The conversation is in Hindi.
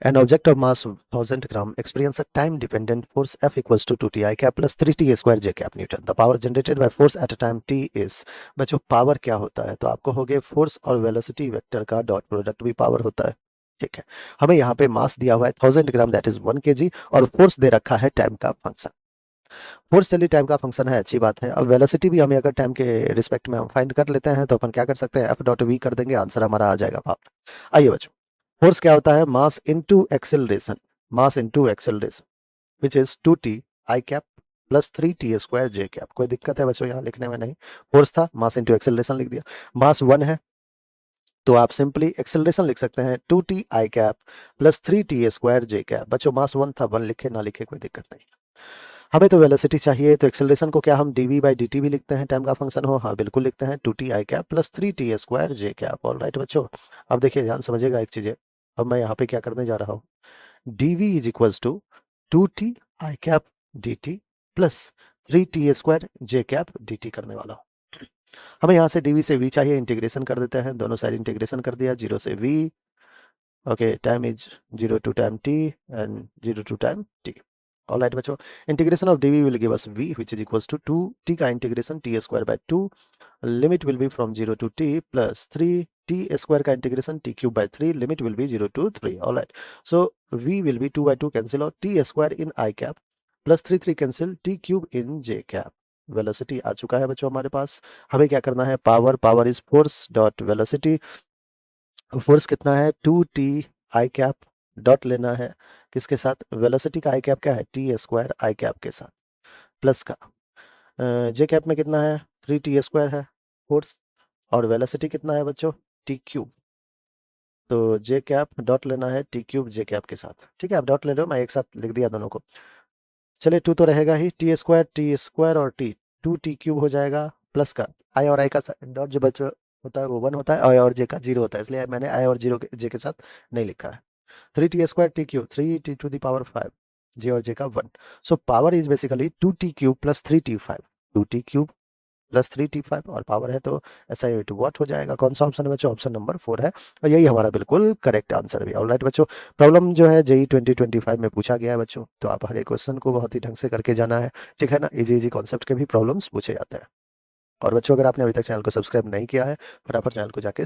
An object of mass 1000 gram experience a time dependent force F equals to 2t I cap plus 3t square j cap Newton. The power generated by force at a time t is। बच्चों पावर क्या होता है, तो आपको हो गया फोर्स और वेलोसिटी वेक्टर का डॉट प्रोडक्ट भी पावर होता है। ठीक है, हमें यहाँ पे मास दिया हुआ है 1000 ग्राम दैट इज 1 kg और फोर्स दे रखा है टाइम का फंक्शन। फोर्स चलिए टाइम का फंक्शन है, अच्छी बात है। अब वेलोसिटी भी हमें अगर टाइम के रिस्पेक्ट में हम फाइंड कर लेते हैं तो अपन क्या कर सकते हैं, एफ डॉट वी कर देंगे, आंसर हमारा आ जाएगा पावर। आइए बच्चों, फोर्स क्या होता है, mass into acceleration, mass into acceleration which is 2t I cap plus 3t square J cap. कोई दिक्कत है बच्चों यहाँ लिखने में? नहीं, फोर्स था, मास इनटू एक्सेलरेशन लिख दिया। मास 1 है तो आप सिंपली एक्सेलरेशन लिख सकते हैं 2t I cap plus 3t square J cap. बच्चों मास 1 था, 1 लिखे ना लिखे कोई दिक्कत नहीं। हमें तो वेलोसिटी चाहिए, तो एक्सेलरेशन को क्या हम dv बाई dt भी लिखते हैं, टाइम का फंक्शन हो? हाँ बिल्कुल लिखते हैं, 2t I cap plus 3t square J cap. All right बच्चों, अब देखिए ध्यान समझिएगा एक चीज़ है। अब मैं यहाँ पे क्या करने जा रहा हूँ, dv is equals to 2t I cap dt plus 3t square J cap dt करने वाला हूँ। हमें यहाँ से dv से v चाहिए, इंटीग्रेशन कर देते हैं, दोनों साइड इंटीग्रेशन कर दिया, 0 से v। Okay, time is 0 to time t and 0 to time t। All right बच्चों, integration of dv will give us v which is equals to 2t का integration t square by 2, limit will be from 0 to t plus 3t square का integration t cube by 3, limit will be 0 to 3। All right, so v will be 2 by 2 cancel और t square in i cap plus 3 cancel, t cube in j cap. Velocity आ चुका है बच्चों हमारे पास। हमें क्या करना है, power, power is force dot velocity. Force कितना है, 2t आई कैप डॉट लेना है किसके साथ, वेलोसिटी का आई कैप क्या है, टी स्क्वायर आई कैप के साथ, प्लस का जे कैप में कितना है, 3t स्क्वायर है फोर्स, और वेलोसिटी कितना है बच्चों, टी क्यूब। तो जे कैप डॉट लेना है टी क्यूब जे कैप के साथ। ठीक है, आप डॉट ले रहे हो, मैं एक साथ लिख दिया दोनों को। चलिए 2 तो रहेगा ही, टी स्क्वायर और टी, 2t क्यूब हो जाएगा, प्लस का आई और आई का डॉट जो बच्चों होता है वो 1 होता है, आई और जे का 0 होता है, इसलिए मैंने आई और जीरो जे के साथ नहीं लिखा है। 3t square T cube, 3t to the power 5, J और जे का 1। So power is basically 2t cube plus 3t5, 2t cube plus 3t5 और पावर है तो ऐसा ही वॉट हो जाएगा। कौन सा ऑप्शन है बच्चों, ऑप्शन नंबर 4 है और यही हमारा बिल्कुल करेक्ट आंसर भी। ऑलराइट बच्चों, प्रॉब्लम जो है जेई 2025 में पूछा गया है बच्चों, तो आप हर एक क्वेश्चन को बहुत ही ढंग से करके जाना है। ठीक है ना, इजी इजी कॉन्सेप्ट के भी प्रॉब्लम्स पूछे जाते हैं। और बच्चों अगर आपने अभी तक चैनल को सब्सक्राइब नहीं किया है, फटाफट चैनल को जाके